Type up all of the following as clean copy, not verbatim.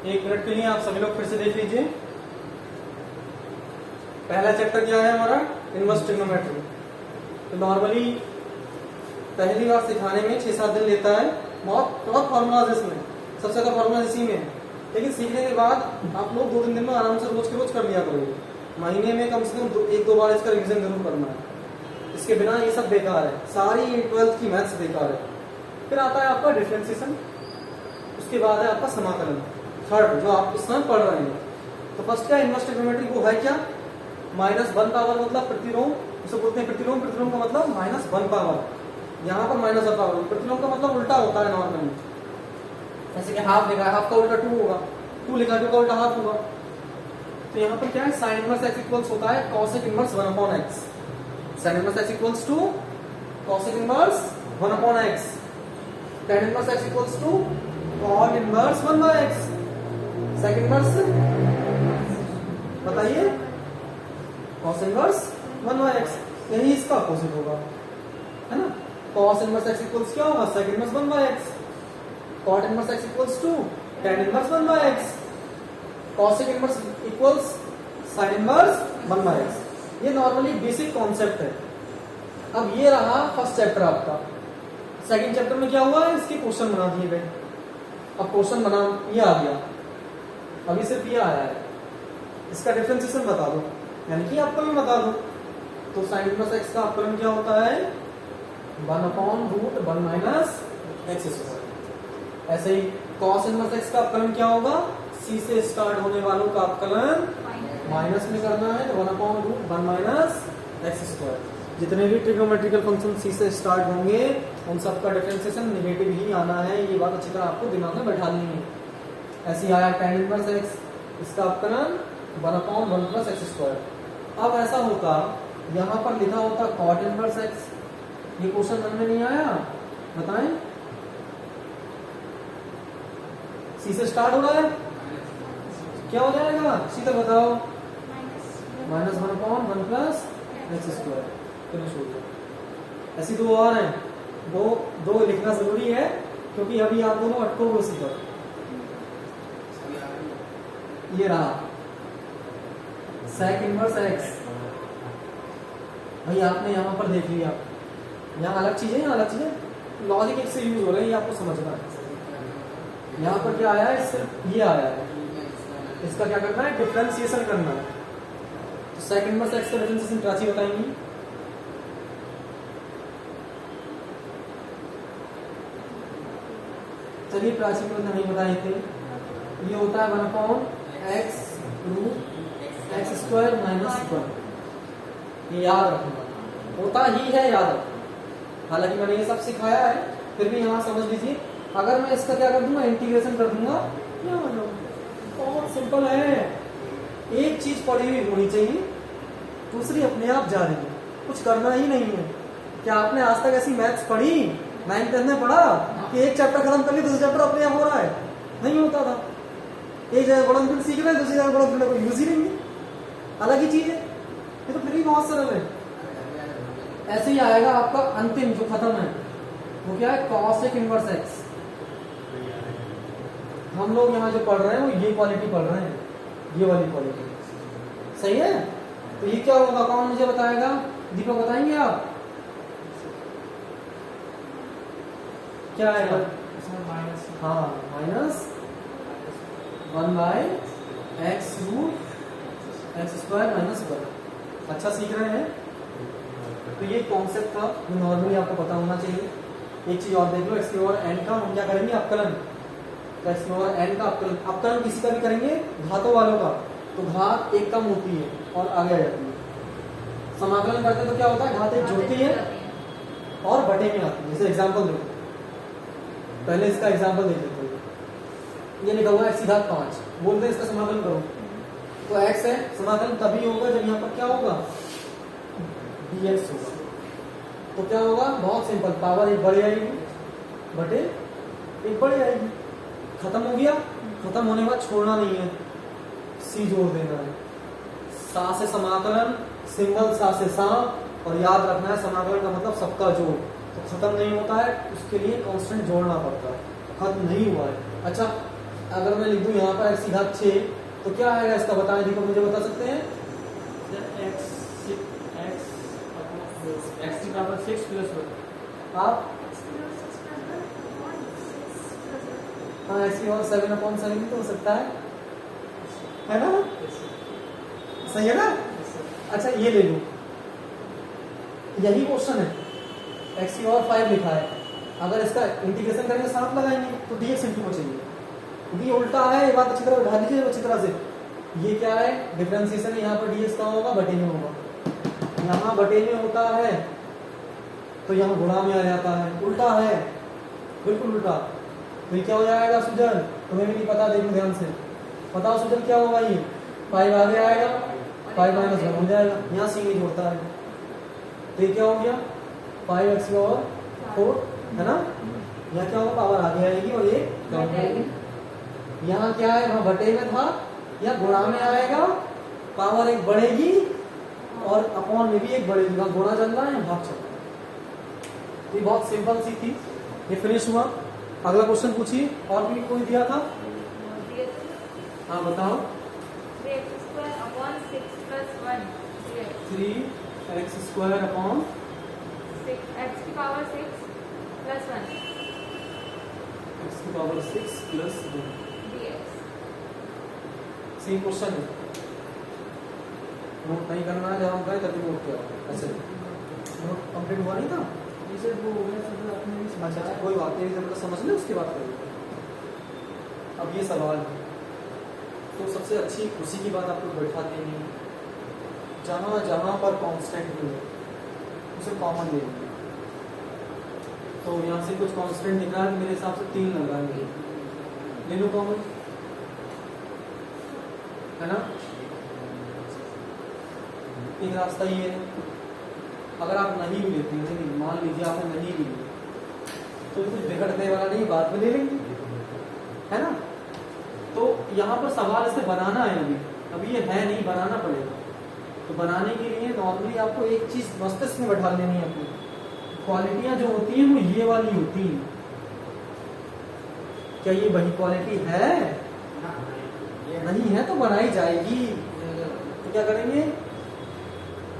एक मिनट के लिए आप सभी लोग फिर से देख लीजिए। पहला चैप्टर क्या है हमारा, इनवर्स ट्रिग्नोमेट्री। तो नॉर्मली पहली बार सिखाने में 6-7 दिन लेता है, बहुत फॉर्मूलाज इसमें, सबसे ज्यादा फॉर्मूला इसी में है। लेकिन सीखने के बाद आप लोग 2-3 दिन में आराम से रोज के रोज कर लिया करोगे। महीने में कम से कम 1-2 बार इसका रिविजन जरूर करना है, इसके बिना ये सब बेकार है, सारी 12th की मैथ्स बेकार है। फिर आता है आपका डिफरेंशिएशन, उसके बाद है आपका समाकलन, थर्ड जो आप इस समय पढ़ रहे हैं। तो फर्स्ट क्या, इनवर्स ट्रिग्नोमेट्री वो है क्या, -1 पावर मतलब प्रतिलोम, उसे बोलते हैं प्रतिलोम। प्रतिलोम का मतलब -1 पावर, यहाँ पर -1 पावर। प्रतिलोम का मतलब उल्टा होता है नॉर्मली, जैसे कि हाफ लिखा है, हाफ का उल्टा 2 होगा, 2 लिखा है 2 का उल्टा हाफ होगा। तो यहाँ पर क्या है, साइन इनवर्स एक्स इक्वल्स होता है cosec inverse 1/x। Sine inverse X equals to cosec inverse 1/x। tan inverse X equals to cot inverse 1/x। Secant inverse बताइए, cos इनवर्स 1/x, यही इसका अपोजिट होगा, है ना। cos इनवर्स x इक्वल्स क्या होगा, sec inverse 1/x। cot inverse x equals to tan inverse 1/x। cosec inverse equals sin inverse 1/x। ये normally basic concept है। अब ये रहा फर्स्ट चैप्टर आपका। सेकंड चैप्टर में क्या हुआ है, इसके क्वेश्चन बना दिए गए। अब क्वेश्चन बना ये आ गया, अभी सिर्फ ये आया है, इसका डिफरेंशिएशन बता दो, यानी कि आपको भी बता दो। तो साइन इनवर्स x का अपकरण क्या होता है, 1/√1 - x²। ऐसे ही cos इनवर्स x का अपकलन क्या होगा, c से स्टार्ट होने वालों का अपकलन माइनस में करना है, तो 1/√1 - x²। जितने भी ट्रिग्नोमेट्रिकल फंक्शन c से स्टार्ट होंगे उन सब का डिफरेंशिएशन नेगेटिव ही आना है, ये बात अच्छी तरह आपको दिमाग में बैठानी है। ऐसे आया tan इनवर्स x, इसका अपकलन 1/1 + x²। अब ऐसा होता, यहाँ पर लिखा होता cot इनवर्स x, ये क्वेश्चन मन में नहीं आया, बताएं। सी से स्टार्ट हो रहा है, क्या हो जाएगा सीधा बताओ, -1/1 + x²। चलो छोड़ो, ऐसी 2 और हैं, दो लिखना जरूरी है क्योंकि अभी आप दोनों अटकोगे उसी पर। ये रहा sec इनवर्स x, भाई आपने यहाँ पर देख लिया, यहाँ अलग चीजें, यहाँ अलग चीजें, लॉजिक एक से यूज हो रहे हैं, ये आपको समझना है। यहाँ पर क्या आया है, सिर्फ ये आया है, इसका क्या करना है, डिफरेंशिएशन करना है। तो sec इनवर्स x का डिफरेंशिएशन प्राची बताएंगी। चलिए प्राची को नहीं बताए थे, ये होता है 1/x √x² - 1। ये याद रखना, होता ही है याद। हालांकि मैंने ये सब सिखाया है, फिर भी यहाँ समझ लीजिए। अगर मैं इसका क्या कर दूंगा, इंटीग्रेशन कर दूंगा, क्या मतलब, बहुत सिंपल है। एक चीज पढ़ी हुई होनी चाहिए, दूसरी अपने आप जा रही है, कुछ करना ही नहीं है। क्या आपने आज तक ऐसी मैथ्स पढ़ी, 9th-10th में पढ़ा कि एक चैप्टर खत्म कर लिया दूसरा चैप्टर अपने आप हो रहा है, नहीं होता था। एक जगह गुणनफल सीख रहे हैं, दूसरी जगह गुणनफल को यूज ही नहीं है, अलग ही चीज है। ये तो फिर भी बहुत सरल है। ऐसे ही आएगा आपका अंतिम जो खत्म है, वो क्या है, cosec इनवर्स x। हम लोग यहाँ जो पढ़ रहे हैं वो ये क्वालिटी पढ़ रहे हैं, ये वाली क्वालिटी, सही है। तो ये क्या होगा, कौन मुझे बताएगा, दीपक बताएंगे आप, क्या आएगा, हाँ -1/x√x² - 1। अच्छा सीख रहे हैं। तो ये कॉन्सेप्ट था जो नॉर्मली आपको पता होना चाहिए। एक चीज और देख लो, x की ओर n का हम क्या करेंगे, अपकलन। तो x की ओर n का अपकलन, अपकलन किसी का भी करेंगे, घातों वालों का, तो घात 1 कम होती है और आगे आ जाती है। समाकलन करते तो क्या होता है, घात 1 जुड़ती है और बटे में आती है। जैसे एग्जाम्पल देखो, पहले इसका एग्जाम्पल देख लेते हैं। ये लिखा हुआ है x⁵5, बोलते हैं इसका समाकलन करो, तो x है, समाकलन तभी होगा जब यहाँ पर क्या होगा, dx होगा। तो क्या होगा, बहुत सिंपल, पावर 1 बढ़ जाएगी बटे 1 बढ़ जाएगी, खत्म हो गया। खत्म होने के बाद छोड़ना नहीं है, c जोड़ देना है, सा से समाकलन, सिंबल सा से सा, और याद रखना है समाकलन का मतलब सबका जोड़। तो खत्म नहीं होता है, उसके लिए कांस्टेंट जोड़ना पड़ता है, खत्म नहीं हुआ है। अच्छा अगर मैं लिख दूं यहाँ पर x की घात 6 तो क्या आएगा इसका, बताएं देखो, मुझे बता सकते हैं? x की पावर 6 प्लस 1। आप हाँ x की पावर 7/7 भी तो हो सकता है ना? सही है ना? अच्छा ये ले लो, यही क्वेश्चन है, x की पावर 5 लिखा है, अगर इसका इंटीग्रेशन करेंगे 7 लगाएंगे तो dx इंटू को चाहिए, क्योंकि उल्टा है, ये बात अच्छी तरह उठा लीजिए अच्छी तरह से। ये क्या है, डिफरेंशिएशन है, यहाँ पर dx कहाँ होगा, बटे में होगा, यहाँ बटे में होता है तो यहाँ गुणा में आ जाता है, उल्टा है, बिल्कुल उल्टा। तो ये क्या हो जाएगा सुजन, तुम्हें भी नहीं पता, देखो ध्यान से बताओ सुजन क्या होगा, ये 5 आगे आएगा, 5 - 1 हो जाएगा, यहाँ सी नहीं जोड़ता है, तो ये क्या हो गया 5x की पावर 4 है ना, यहाँ क्या होगा पावर आगे आएगी और ये कम आएगी, यहाँ क्या है वहाँ बटे में था, यहाँ गुणा में आएगा, पावर एक बढ़ेगी और अपॉन में भी एक बढ़ेगी, वहाँ गुणा चल रहा है भाग चल रहा है। ये बहुत सिंपल सी थी, ये फिनिश हुआ। अगला क्वेश्चन पूछिए, और भी कोई दिया था? हाँ बताओ। 3x² अपॉन x की पावर 6 प्लस 1 x की power 6 plus 1 dx। Same question है, नोट नहीं करना है, जब हम गए तभी नोट किया, ऐसे नोट कंप्लीट हुआ नहीं था। इसे वो हो गया सब आपने भी अच्छा कोई बात नहीं, जब तक समझ ले उसके बाद करेंगे। अब ये सवाल तो सबसे अच्छी खुशी की बात आपको बैठा देंगे, जहां जहां पर कांस्टेंट मिले उसे कॉमन ले लेंगे। तो यहाँ से कुछ कांस्टेंट दिख रहा है, मेरे हिसाब से 3 लग रहा है, ले लो कॉमन, है ना। एक रास्ता ये है, अगर आप नहीं भी लेते हैं, मान लीजिए आपने नहीं भी ली तो कुछ बिगड़ने वाला नहीं, बात में ले लेंगे, है ना। तो यहाँ पर सवाल इसे बनाना है, अभी ये है नहीं, बनाना पड़ेगा। तो बनाने के लिए नॉर्मली आपको एक चीज मस्तिष्क में बैठा लेनी है, अपनी क्वालिटियां जो होती हैं वो ये वाली होती हैं। क्या ये वही क्वालिटी है? नहीं है तो बनाई जाएगी। तो क्या करेंगे,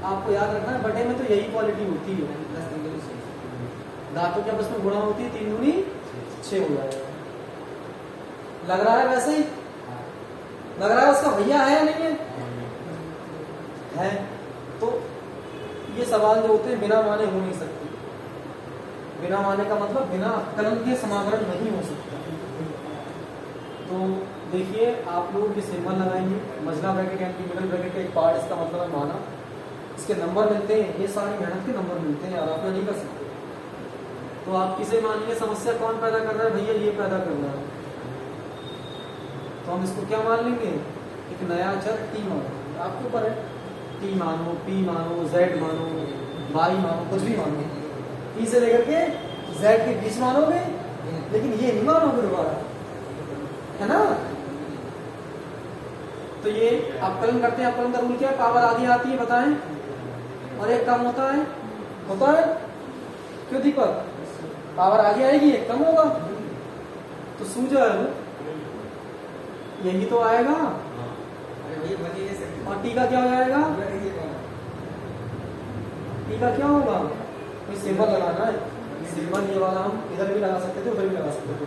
आपको याद रखना है, बटे में तो यही क्वालिटी होती है, धातु के आपस में गुणा होती है, 3 दूनी 6 हो जाएगा। लग रहा है वैसे ही, लग रहा है उसका भैया है या नहीं है? तो ये सवाल जो होते हैं बिना माने हो नहीं सकते, बिना माने का मतलब बिना कलम के समावरण नहीं हो सकता। तो देखिए आप लोग ये सिंबल लगाएंगे, मझला ब्रैकेट यानी मिडिल ब्रैकेट का एक पार्ट, इसका मतलब है माना, इसके नंबर मिलते हैं, ये सारी मेहनत के नंबर मिलते हैं यार, आप नहीं कर सकते। तो आप किसे मानिए समस्या कौन पैदा कर रहा है, भैया ये पैदा कर रहा है, तो हम इसको क्या मान लेंगे, एक नया चर टी मानो, आपके ऊपर है, टी मानो, पी मानो, जेड मानो, वाई मानो, कुछ भी मानो, टी से लेकर के जेड के बीच मानोगे, लेकिन ये नहीं मानोगे दोबारा, है ना। तो ये अपकलन करते हैं, अपकलन का रूल क्या है, पावर आगे आती है बताएं, और एक कम होता है क्यों दीपक, पावर आगे आएगी एक कम होगा, तो सूजन यही तो आएगा, और टी का क्या हो जाएगा, टी का क्या होगा, कोई सिंबल लगाना है, सिंबल ये वाला हम इधर भी लगा सकते थे, उधर भी लगा सकते थे,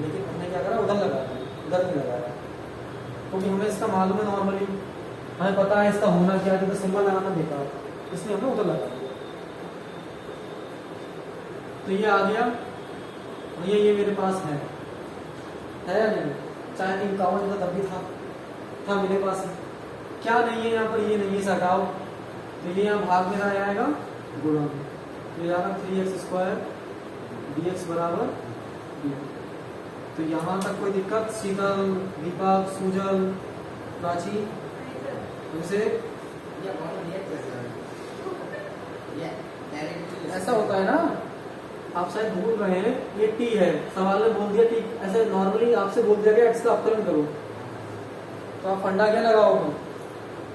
लेकिन हमने क्या करा, उधर लगाया, उधर नहीं लगाया, क्योंकि हमें इसका मालूम है, नॉर्मली हमें पता है इसका होना क्या है, तो सिंबल लगाना बेकार, इसलिए हमने उधर लगा दिया। तो ये आ गया, और ये मेरे पास है या नहीं, चाहे 53 था तब भी था मेरे पास है, क्या नहीं है यहाँ पर, ये नहीं है, हटाओ, तो ये यहाँ भाग में आएगा गुणा में, ये जाएगा 3x² dx बराबर d। तो यहाँ तक कोई दिक्कत, शीतल, दीपक, सुजल, प्राची, तुमसे ऐसा होता है ना, आप शायद भूल रहे हैं, ये टी है, सवाल में बोल दिया टी, ऐसे नॉर्मली आपसे बोल दिया गया x का अपकलन करो, तो आप फंडा क्या लगाओगे,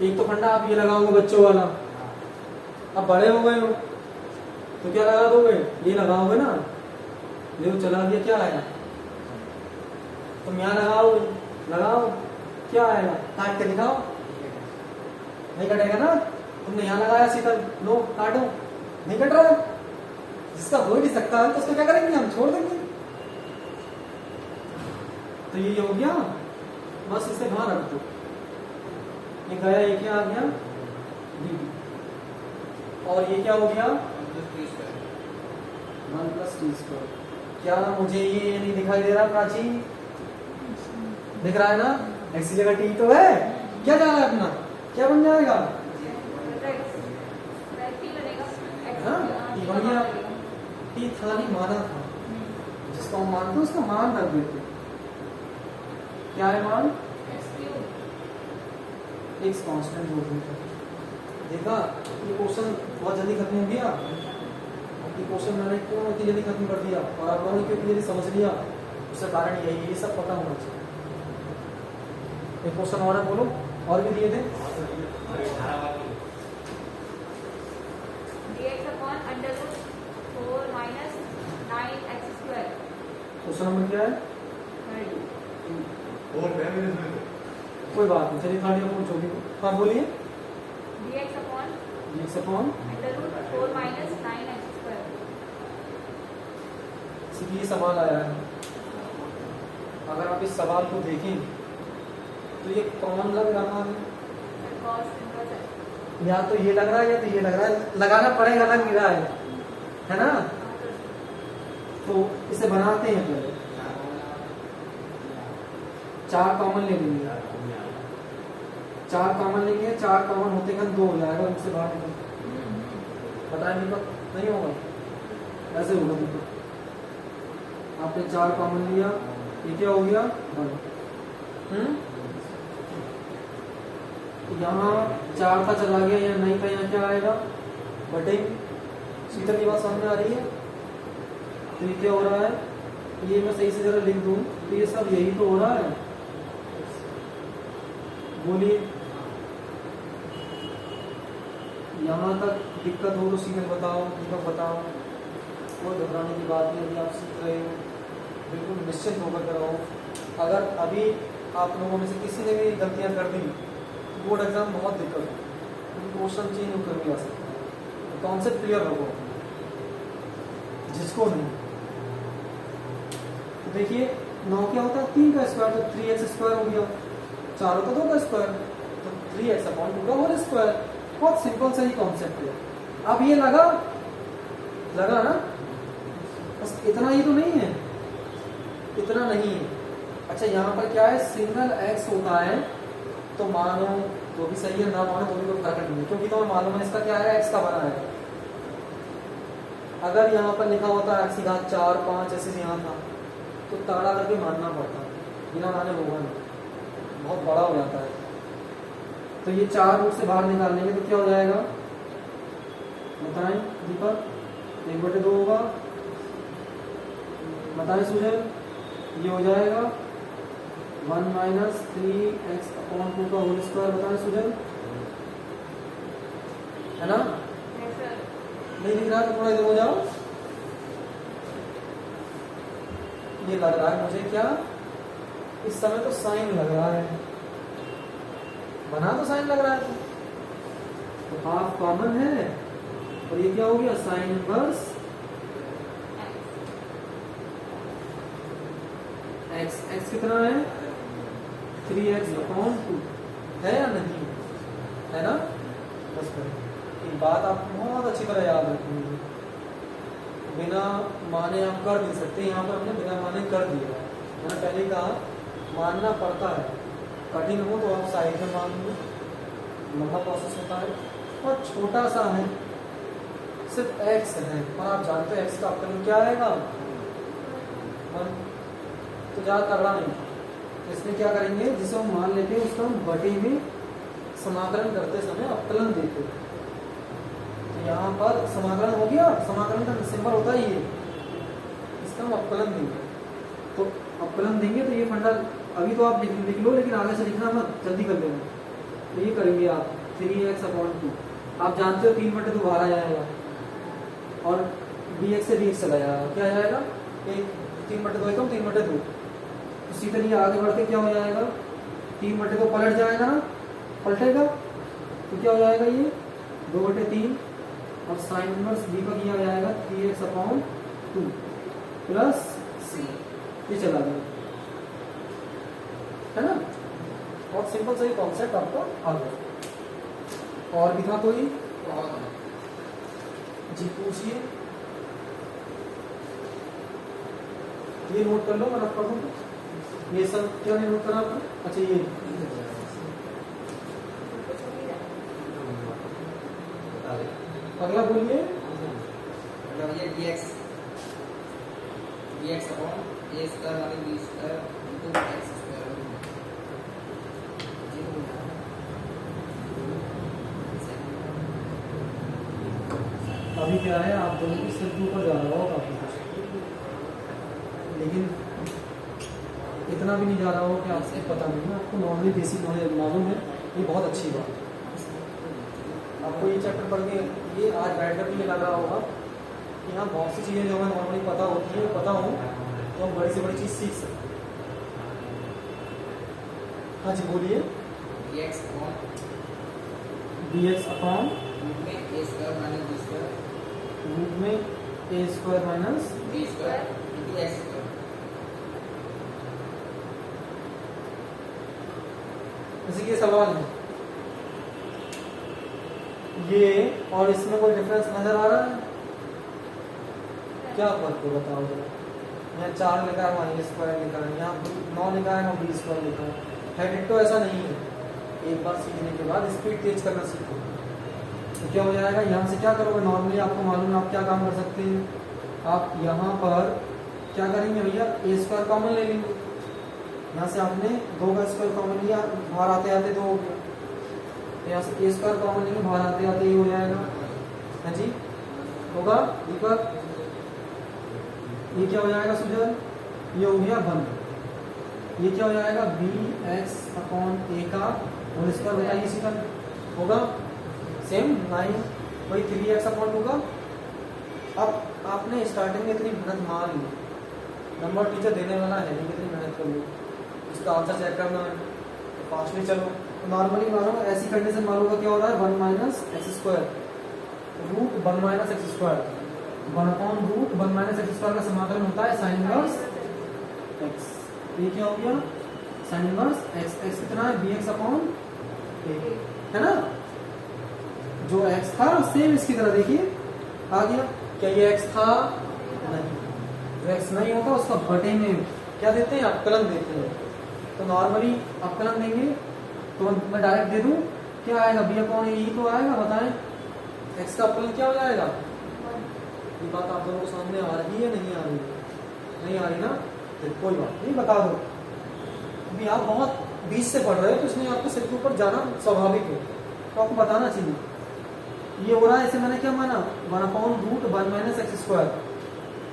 एक तो फंडा आप ये लगाओगे बच्चों वाला, अब बड़े हो गए हो तो क्या लगा दोगे, ये लगाओगे ना, देखो चला दिया, क्या आया तुम यहाँ लगाओ, क्या आएगा? काट के दिखाओ, नहीं कटेगा ना। तुमने यहाँ लगाया सीधा, लो काटो, नहीं कट रहा है। जिसका हो ही नहीं सकता है तो उसको क्या करेंगे, हम छोड़ देंगे। तो ये हो गया, बस इसे वहां रख दो। ये गया, ये क्या आ गया, dB। और ये क्या हो गया, 1+t²। क्या मुझे ये नहीं दिखाई दे रहा प्राची? दिख रहा है ना, x की जगह t तो है। क्या जा रहा है अपना, क्या बन जाएगा? हाँ, t बन गया। t था नहीं, माना था, जिसको हम मानते उसका मान रख देते। क्या है मान? x कांस्टेंट हो गया। देखा, ये क्वेश्चन बहुत जल्दी खत्म हो गया। ये क्वेश्चन मैंने क्यों इतनी जल्दी खत्म कर दिया और आप लोगों ने क्यों इतनी जल्दी समझ लिया, उसका कारण यही है, ये सब पता होना चाहिए। एक क्वेश्चन और है, बोलो, और भी दिए थे। क्वेश्चन नंबर क्या है? कोई बात नहीं, चलिए थर्ड ईयर पूछोगे। हाँ बोलिए। dx upon √4 - 9x²। ये सवाल आया है। अगर आप इस सवाल को देखें तो ये कौन लग रहा है? या तो ये लग रहा है या तो ये लग रहा है, लगाना पड़ेगा, लग नहीं रहा है ना। तो इसे बनाते हैं पहले, 4 कॉमन ले लेंगे, 4 कॉमन लेंगे, 4 कॉमन होते हैं 2 हो जाएगा, उससे बाहर बताएं दीपक, नहीं होगा, ऐसे होगा दीपक। आपने 4 कॉमन लिया, ये क्या हो गया 1। यहाँ 4 था चला गया, यहाँ नहीं था, यहाँ क्या आएगा बटे। शीतल की बात सामने आ रही है। तो ये क्या हो रहा है, ये मैं सही से जरा लिख दूं तो ये सब यही तो हो रहा है। बोलिए, यहाँ तक दिक्कत हो तो सीधे बताओ, दीपक बताओ, कोई घबराने की बात नहीं। यदि आप सीख रहे हो बिल्कुल निश्चित होकर रहो। अगर अभी आप लोगों में से किसी ने भी गलतियां कर दी, बोर्ड एग्जाम बहुत दिक्कत है, क्वेश्चन चेंज होकर भी आ सकता है। कॉन्सेप्ट क्लियर रखो, जिसको नहीं। तो देखिए 9 क्या होता है, 3 का स्क्वायर, तो 3x² हो गया। 4 होता 2 का स्क्वायर, तो 3x/2 का होल स्क्वायर। बहुत सिंपल सा ही कॉन्सेप्ट है। अब ये लगा ना, बस इतना ही तो नहीं है, इतना नहीं है। अच्छा, यहाँ पर क्या है, सिंगल x होता है तो मानो तो भी सही है, ना मानो तो भी कोई फर्क नहीं है, क्योंकि तुम्हें मालूम है इसका क्या है, x का बना है। अगर यहाँ पर लिखा होता है x⁴ 5 ऐसे यहाँ था तो तगड़ा करके मानना पड़ता, बिना माने होगा नहीं, बहुत बड़ा हो जाता है। तो ये 4 रूट से बाहर निकाल लेंगे तो क्या हो जाएगा, बताएं दीपक? 1/2 होगा, बताएं सुजल? ये हो जाएगा 1 - 3x/2 का होल स्क्वायर। बताएं सुजल, है ना? नहीं दिख रहा तो थोड़ा इधर हो जाओ। ये लग रहा है मुझे क्या, इस समय तो साइन लग रहा है, बना तो साइन लग रहा है, तो हाफ कॉमन है। और ये क्या हो गया, साइन इनवर्स x। x कितना है, 3x/2 है या नहीं, है ना? बस एक बात आप बहुत अच्छी तरह याद रखेंगे, बिना माने आप कर नहीं सकते। यहाँ पर हमने बिना माने कर दिया। मैंने पहले कहा मानना पड़ता है, कठिन हो तो आप साइड में मान लो, लंबा प्रोसेस होता है। और छोटा सा है, सिर्फ x है, और आप जानते हैं x का अवकलन क्या आएगा 1। तो ज़्यादा तगड़ा नहीं, इसमें क्या करेंगे, जिसे हम मान लेते हैं उसका हम बटे में समाकलन करते समय अवकलन देते हैं। तो यहाँ पर समाकलन हो गया, समाकलन का सिंबल होता ही है, इसका हम अवकलन देंगे। तो अवकलन देंगे तो ये फंडा अभी तो आप लिख लो, लेकिन आगे से लिखना मत, जल्दी कर लेना। तो ये करेंगे आप 3x/2, आप जानते हो 3/2 बाहर आ जाएगा और dx से dx चला जाएगा, क्या जाएगा 3/2 3/2। इसी तरीके आगे बढ़ के क्या हो जाएगा, 3/2 को पलट जाएगा ना, पलटेगा तो क्या हो जाएगा, ये 2/3 और साइन इनवर्स बी का किया जाएगा 3x/2 प्लस सी, ये चला गया, है ना। बहुत सिंपल सा ये कॉन्सेप्ट आपका आ गया। और भी था कोई जी, पूछिए। ये नोट कर लो, मैं रख दूँ। ये सब क्या नहीं नोट करना आपको? अच्छा ये अगला बोलिए। मतलब ये dx upon a square minus b square into x square. अभी क्या है, आप दोनों की सिर्फ ऊपर जा रहा हो काफी कुछ, लेकिन इतना भी नहीं जा रहा हो कि आपसे पता नहीं है, आपको नॉर्मली बेसिक नॉलेज मालूम है, ये बहुत अच्छी बात है। आपको ये चैप्टर पढ़ के ये आज बैठ कर भी ये लग रहा होगा कि हाँ बहुत सी चीज़ें जो हमें नॉर्मली पता होती है, पता हो तो हम बड़ी से बड़ी चीज़ सीख सकते हैं। हाँ जी बोलिए। dx upon dx upon root में a square minus b square root में a square minus b square into x square. जैसे कि ये सवाल है, ये और इसमें कोई डिफरेंस नजर आ रहा है? क्या फर्क है बताओ जरा। यहाँ 4 लिखा है, वहाँ a स्क्वायर लिखा है, यहाँ 9 लिखा है, वहाँ b स्क्वायर लिखा है। हेडिंग तो ऐसा नहीं है। एक बार सीखने के बाद स्पीड तेज करना सीखो तो क्या हो जाएगा, यहाँ से क्या करोगे, नॉर्मली आपको मालूम है आप क्या काम कर सकते हैं, आप यहाँ पर क्या करेंगे भैया, a स्क्वायर कॉमन ले लेंगे। यहाँ से आपने 2 का स्क्वायर कॉमन लिया, बाहर आते आते 2 हो गया, तो यहाँ से a स्क्वायर कॉमन लेंगे, बाहर आते आते ये हो जाएगा। हाँ जी होगा दीपक, ये क्या हो जाएगा सुजल, ये हो गया 1, ये क्या हो जाएगा bx/a का होल स्क्वायर, बताइए इसी का होगा सेम 9, वही 3x/2 का। अब आपने स्टार्टिंग में इतनी मेहनत मान ली, नंबर टीचर देने वाला है नहीं, कितनी मेहनत कर लो, इसका आंसर चेक करना है तो फास्टली चलो। नॉर्मली मानो ऐसी कंडीशन मालूम होगा क्या हो रहा है, 1 minus X square root 1 minus X square 1/√1 minus X square का समाकलन होता है साइन इनवर्स एक्स। ये क्या हो गया, साइन इनवर्स एक्स। एक्स कितना है, bx/a है ना, जो x था सेम इसकी तरह देखिए आ गया। क्या ये x था, नहीं, जो x नहीं होता उसका बटे में क्या देते हैं, अवकलन देते हैं। तो नॉर्मली अवकलन देंगे तो मैं डायरेक्ट दे दूं, क्या आएगा b/a, यही तो आएगा, बताएं x का अवकलन क्या हो जाएगा। ये बात आप दोनों को सामने आ रही है, नहीं आ रही है, नहीं आ रही ना, तो कोई बात नहीं, बता दो। अभी आप बहुत बीच से पढ़ रहे हो तो इसलिए आपको सिर के ऊपर जाना स्वाभाविक है, तो आपको बताना चाहिए। ये हो रहा है, इसे मैंने क्या माना, 1/√1 minus X square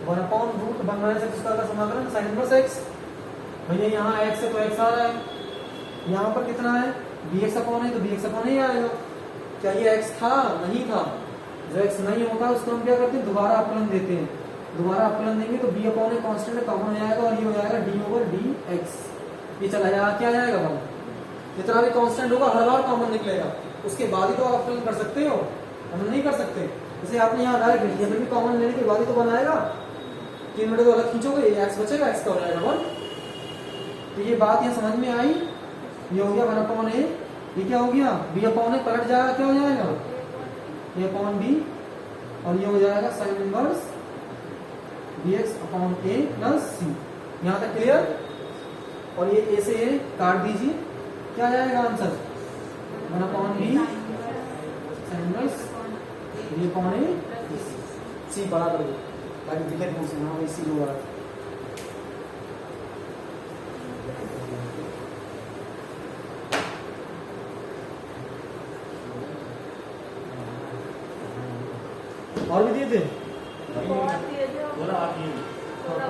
1/√1 minus X square का समाकलन साइन इनवर्स एक्स। भैया यहाँ x है तो x आ रहा है, यहाँ पर कितना है bx/a, तो bx/a आएगा। क्या ये x था, नहीं था, जो x नहीं होता उसको हम क्या करते हैं, दोबारा अवकलन देते हैं। दोबारा अवकलन देंगे तो b/a कांस्टेंट कॉमन हो जाएगा और ये हो जाएगा d/dx, ये चला जाएगा, क्या जाएगा भाई, जितना भी कांस्टेंट होगा हर बार कॉमन निकलेगा, उसके बाद ही तो आप अवकलन कर सकते हो, हम नहीं कर सकते। जैसे आपने यहाँ डायरेक्ट लिख दिया, फिर भी कॉमन लेने के बाद ही तो बनाएगा, 3 मिनट को अलग खींचोगे, ये x बचेगा, x का हो जाएगा 1। तो ये बात यहाँ समझ में आई, ये हो गया 1/a, ये क्या हो गया b/a पलट जाएगा, क्या हो जाएगा a/b, और ये हो जाएगा sine inverse bx/a plus c। यहाँ तक क्लियर। और ये a से a काट दीजिए, क्या जाएगा answer 1/b sine inverse b/a c बड़ा कर दो ताकि दिखे दूर से, हाँ इसी हो रहा है। और भी दिए थे, बहुत दिए थे, थोड़ा आप ये थोड़ा